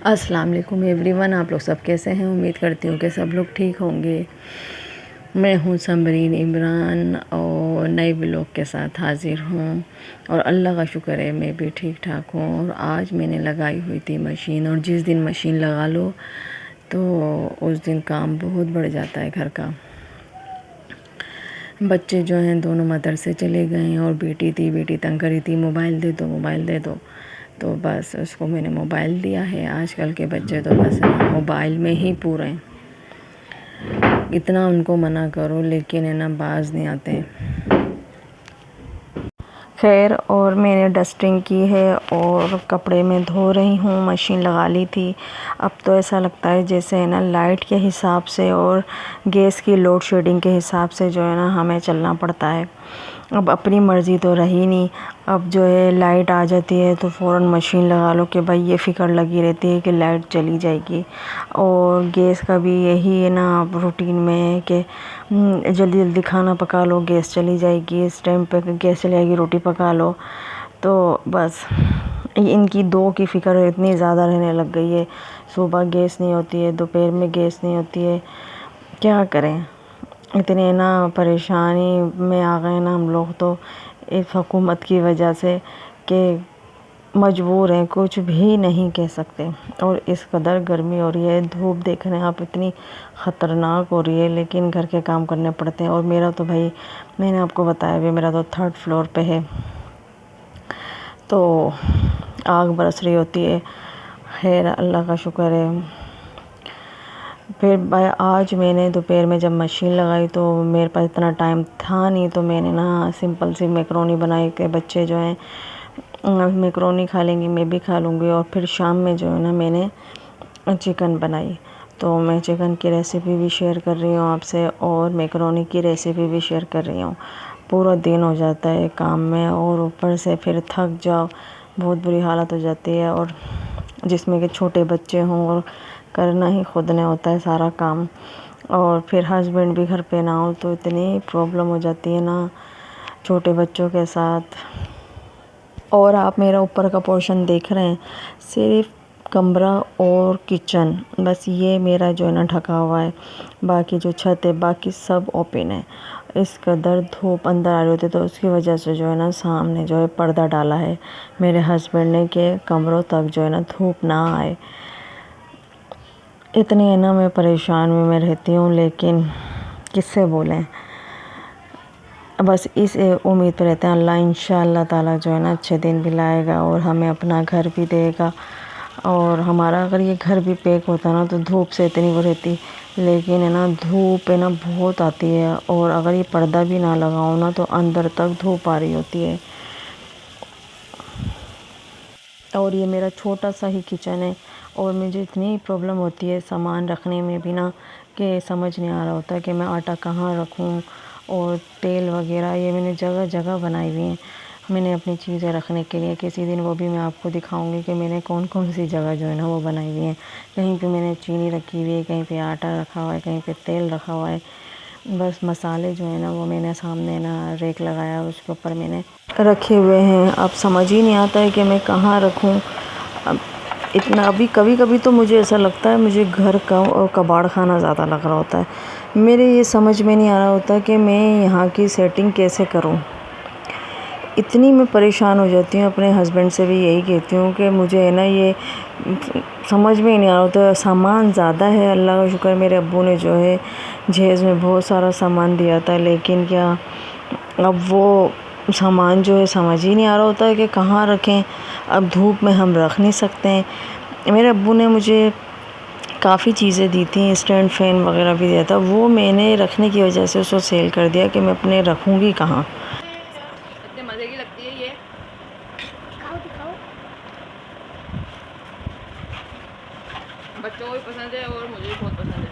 अस्सलाम वालेकुम एवरीवन, आप लोग सब कैसे हैं। उम्मीद करती हूँ कि सब लोग ठीक होंगे। मैं हूँ समरीन इमरान और नए ब्लॉग के साथ हाज़िर हूँ और अल्लाह का शुक्र है मैं भी ठीक ठाक हूँ। और आज मैंने लगाई हुई थी मशीन, और जिस दिन मशीन लगा लो तो उस दिन काम बहुत बढ़ जाता है घर का। बच्चे जो हैं दोनों मदरसे चले गए हैं और बेटी तंग करी थी, मोबाइल दे दो मोबाइल दे दो। तो बस उसको मैंने मोबाइल दिया है। आजकल के बच्चे तो बस मोबाइल में ही पूरे हैं, इतना उनको मना करो लेकिन है ना बाज नहीं आते। खैर, और मैंने डस्टिंग की है और कपड़े मैं धो रही हूँ। मशीन लगा ली थी। अब तो ऐसा लगता है जैसे है ना लाइट के हिसाब से और गैस की लोड शेडिंग के हिसाब से जो है ना हमें चलना पड़ता है। अब अपनी मर्ज़ी तो रही नहीं। अब जो है लाइट आ जाती है तो फ़ौरन मशीन लगा लो कि भाई ये फ़िक्र लगी रहती है कि लाइट चली जाएगी। और गैस का भी यही है ना रूटीन में है कि जल्दी जल्दी खाना पका लो, गैस चली जाएगी, इस टाइम पे गैस चली जाएगी, रोटी पका लो। तो बस इनकी दो की फ़िक्र इतनी ज़्यादा रहने लग गई है। सुबह गैस नहीं होती है, दोपहर में गैस नहीं होती है, क्या करें। इतने ना परेशानी में आ गए ना हम लोग तो इस हुकूमत की वजह से कि मजबूर हैं, कुछ भी नहीं कह सकते। और इस कदर गर्मी हो रही है, धूप देख रहे हैं आप इतनी ख़तरनाक हो रही है, लेकिन घर के काम करने पड़ते हैं। और मेरा तो भाई मैंने आपको बताया भी, मेरा तो 3rd फ्लोर पे है तो आग बरस रही होती है। खैर अल्लाह का शुक्र है। फिर आज मैंने दोपहर में जब मशीन लगाई तो मेरे पास इतना टाइम था नहीं, तो मैंने ना सिंपल सी मैकरोनी बनाई कि बच्चे जो हैं मैकरोनी खा लेंगे, मैं भी खा लूँगी। और फिर शाम में जो है ना मैंने चिकन बनाई। तो मैं चिकन की रेसिपी भी शेयर कर रही हूँ आपसे और मैकरोनी की रेसिपी भी शेयर कर रही हूँ। पूरा दिन हो जाता है काम में और ऊपर से फिर थक जाओ, बहुत बुरी हालत हो जाती है। और जिसमें कि छोटे बच्चे हों और करना ही खुद ने होता है सारा काम, और फिर हस्बैंड भी घर पे ना हो तो इतनी प्रॉब्लम हो जाती है ना छोटे बच्चों के साथ। और आप मेरा ऊपर का पोर्शन देख रहे हैं, सिर्फ कमरा और किचन, बस ये मेरा जो है ना ढका हुआ है। बाकी जो छत है बाकी सब ओपन है। इस कदर धूप अंदर आ रही होती है तो उसकी वजह से जो है ना सामने जो है पर्दा डाला है मेरे हस्बैंड ने कि कमरों तक जो है ना धूप ना आए। इतनी है ना मैं परेशान में रहती हूँ, लेकिन किससे बोलें। बस इस उम्मीद पर रहते हैं अल्लाह इंशाअल्लाह ताला जो है ना अच्छे दिन भी लाएगा और हमें अपना घर भी देगा। और हमारा अगर ये घर भी पैक होता ना तो धूप से इतनी वो रहती, लेकिन है ना धूप है ना बहुत आती है। और अगर ये पर्दा भी ना लगाओ ना तो अंदर तक धूप आ रही होती है। और ये मेरा छोटा सा ही किचन है और मुझे इतनी प्रॉब्लम होती है सामान रखने में भी ना कि समझ नहीं आ रहा होता कि मैं आटा कहाँ रखूँ। और तेल वगैरह ये मैंने जगह जगह बनाई हुई हैं मैंने अपनी चीज़ें रखने के लिए। किसी दिन वो भी मैं आपको दिखाऊंगी कि मैंने कौन कौन सी जगह जो है ना वो बनाई हुई है। कहीं पे मैंने चीनी रखी हुई है, कहीं पे आटा रखा हुआ है, कहीं पे तेल रखा हुआ है। बस मसाले जो है ना वो मैंने सामने ना रेक लगाया, उसके ऊपर मैंने रखे हुए हैं। अब समझ ही नहीं आता है कि मैं कहाँ रखूँ। अब इतना अभी कभी कभी तो मुझे ऐसा लगता है मुझे घर का और कबाड़ खाना ज़्यादा लग रहा होता है। मेरे ये समझ में नहीं आ रहा होता कि मैं यहाँ की सेटिंग कैसे करूँ। इतनी मैं परेशान हो जाती हूँ। अपने हस्बैंड से भी यही कहती हूँ कि मुझे है ना ये समझ में ही नहीं आ रहा होता। सामान ज़्यादा है, अल्लाह का शुक्र मेरे अब्बू ने जो है जहेज़ में बहुत सारा सामान दिया था, लेकिन क्या अब वो सामान जो है समझ ही नहीं आ रहा होता है कि कहाँ रखें। अब धूप में हम रख नहीं सकते हैं। मेरे अब्बू ने मुझे काफ़ी चीज़ें दी थी, स्टैंड फ़ैन वगैरह भी दिया था, वो मैंने रखने की वजह से उसको सेल कर दिया कि मैं अपने रखूँगी कहाँ। इतने मज़े की लगती है ये। दिखाओ दिखाओ। बच्चों को भी पसंद है और मुझे भी बहुत पसंद है।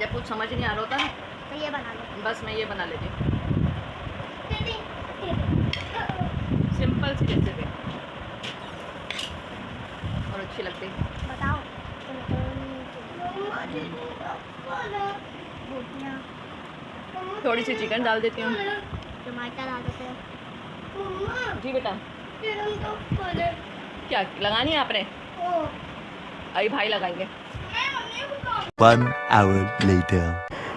जब कुछ समझ नहीं आ रहा होता ना तो ये बना लो। बस मैं ये बना लेती हूँ, सिंपल सी रेसिपी और अच्छी लगती है। बताओ। थोड़ी सी चिकन डाल देती हूँ, टमाटर डाल देते हैं। जी बेटा। क्या लगानी है आपने? अभी भाई लगाएंगे। 1 hour later.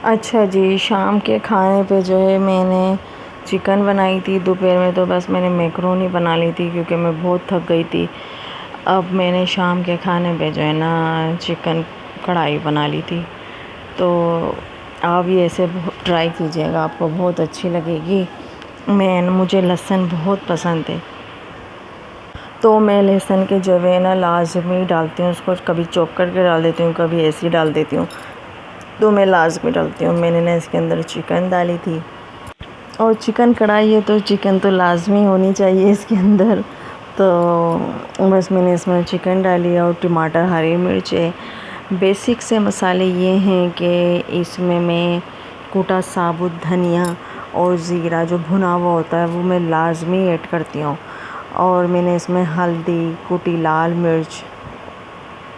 अच्छा जी, शाम के खाने पे जो है मैंने चिकन बनाई थी। दोपहर में तो बस मैंने मैक्रोनी बना ली थी क्योंकि मैं बहुत थक गई थी। अब मैंने शाम के खाने पे जो है ना चिकन कढ़ाई बना ली थी। तो आप भी ऐसे ट्राई कीजिएगा, आपको बहुत अच्छी लगेगी। मुझे लहसुन बहुत पसंद है, तो मैं लहसुन के जो है ना लाजमी डालती हूँ उसको। कभी चॉप करके डाल देती हूँ, कभी ऐसे ही डाल देती हूँ, तो मैं लाजमी डालती हूँ। मैंने ना इसके अंदर चिकन डाली थी, और चिकन कढ़ाई है तो चिकन तो लाजमी होनी चाहिए इसके अंदर। तो बस मैंने इसमें चिकन डाली और टमाटर, हरी मिर्च है। बेसिक से मसाले ये हैं कि इसमें मैं कूटा साबुत धनिया और ज़ीरा जो भुना हुआ होता है वो मैं लाजमी ऐड करती हूँ। और मैंने इसमें हल्दी, कुटी लाल मिर्च,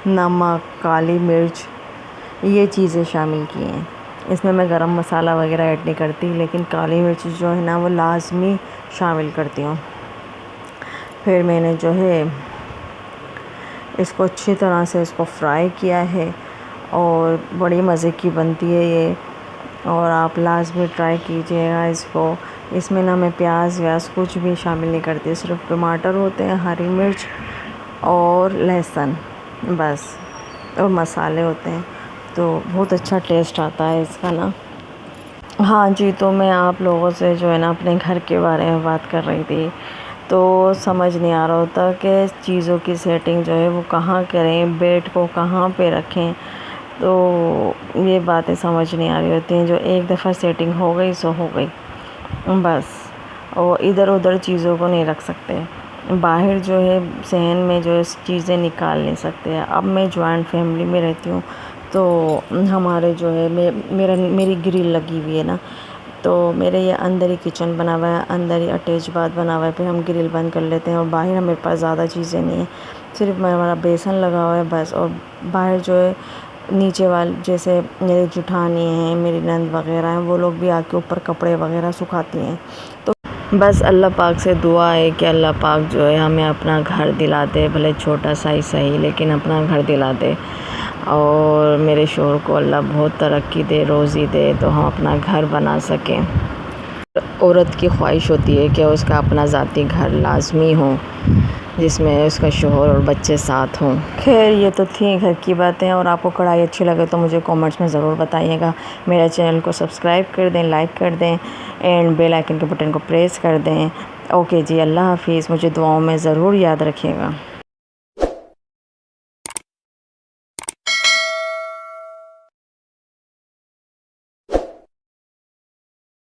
नमक, काली मिर्च, ये चीज़ें शामिल की हैं। इसमें मैं गरम मसाला वगैरह ऐड नहीं करती, लेकिन काली मिर्च जो है ना वो लाजमी शामिल करती हूँ। फिर मैंने जो है इसको अच्छी तरह से इसको फ्राई किया है, और बड़ी मज़े की बनती है ये, और आप लाजमी ट्राई कीजिएगा इसको। इसमें ना मैं प्याज व्याज कुछ भी शामिल नहीं करती, सिर्फ टमाटर होते हैं, हरी मिर्च और लहसुन बस, और मसाले होते हैं। तो बहुत अच्छा टेस्ट आता है इसका ना। हाँ जी, तो मैं आप लोगों से जो है ना अपने घर के बारे में बात कर रही थी, तो समझ नहीं आ रहा होता कि चीज़ों की सेटिंग जो है वो कहाँ करें, बेड को कहाँ पे रखें। तो ये बातें समझ नहीं आ रही होती हैं। जो एक दफ़ा सेटिंग हो गई सो हो गई बस, और इधर उधर चीज़ों को नहीं रख सकते। बाहर जो है सहन में जो है चीज़ें निकाल नहीं सकते। अब मैं जॉइंट फैमिली में रहती हूँ, तो हमारे जो है मेरी ग्रिल लगी हुई है ना, तो मेरे ये अंदर ही किचन बना हुआ है, अंदर ही अटैच बाथ बना हुआ है, फिर हम ग्रिल बंद कर लेते हैं। और बाहर हमारे पास ज़्यादा चीज़ें नहीं है, सिर्फ हमारा बेसन लगा हुआ है बस। और बाहर जो है नीचे वाले जैसे मेरी जुठानी हैं, मेरी नंद वगैरह हैं, वो लोग भी आके ऊपर कपड़े वगैरह सुखाती हैं। तो बस अल्लाह पाक से दुआ है कि अल्लाह पाक जो है हमें अपना घर दिला दे, भले छोटा सा ही सही, लेकिन अपना घर दिला दे। और मेरे शौहर को अल्लाह बहुत तरक्की दे, रोज़ी दे, तो हम अपना घर बना सकें। औरत की ख्वाहिश होती है कि उसका अपना ज़ाती घर लाजमी हो, जिसमें उसका शौहर और बच्चे साथ हों। खैर, ये तो थी घर की बातें। और आपको कढ़ाई अच्छी लगे तो मुझे कमेंट्स में ज़रूर बताइएगा। मेरे चैनल को सब्सक्राइब कर दें, लाइक कर दें, एंड बेल आइकन के बटन को प्रेस कर दें। ओके जी, अल्लाह हाफिज़। मुझे दुआओं में ज़रूर याद रखिएगा।